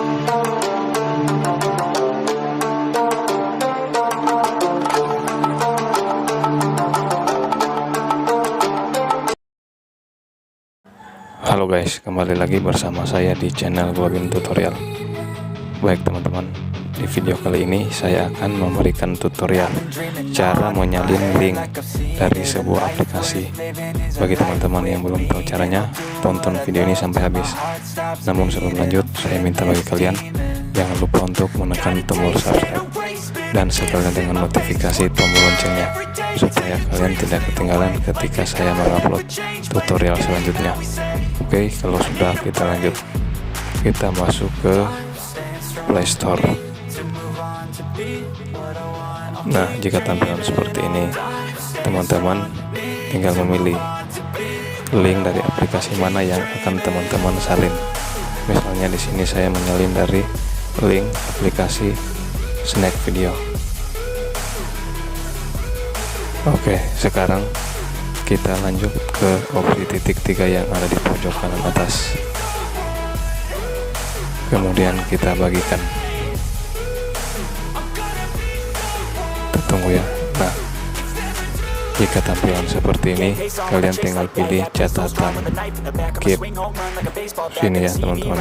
Halo guys, kembali lagi bersama saya di channel Globin Tutorial. Baik teman-teman, di video kali ini saya akan memberikan tutorial cara menyalin link dari sebuah aplikasi. Bagi teman-teman yang belum tahu caranya, tonton video ini sampai habis. Namun sebelum lanjut, saya minta bagi kalian jangan lupa untuk menekan tombol subscribe dan sekalian dengan notifikasi tombol loncengnya, supaya kalian tidak ketinggalan ketika saya mengupload tutorial selanjutnya. Oke, kalau sudah, kita lanjut. Kita masuk ke Play Store. Nah, jika tampilan seperti ini, teman-teman tinggal memilih link dari aplikasi mana yang akan teman-teman salin. Misalnya di sini saya menyalin dari link aplikasi Snack Video. Oke, sekarang kita lanjut ke opsi titik 3 yang ada di pojok kanan atas. Kemudian kita bagikan. Kita tunggu ya. Nah, jika tampilan seperti ini, kalian tinggal pilih catatan keep sini ya teman-teman.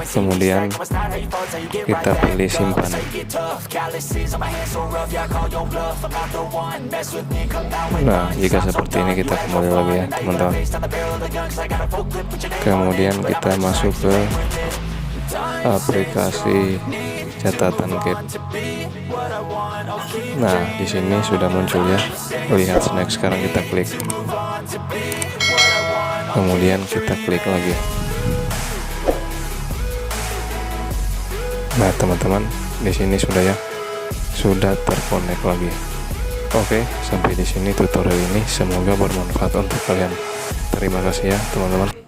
Kemudian kita pilih simpan. Nah, jika seperti ini kita kembali lagi ya teman-teman. Kemudian kita masuk ke aplikasi catatan keep. Nah, di sini sudah muncul ya. Lihat snack, sekarang kita klik. Kemudian kita klik lagi. Nah, teman-teman, di sini sudah ya. Sudah terkonek lagi. Oke, sampai di sini tutorial ini, semoga bermanfaat untuk kalian. Terima kasih ya, teman-teman.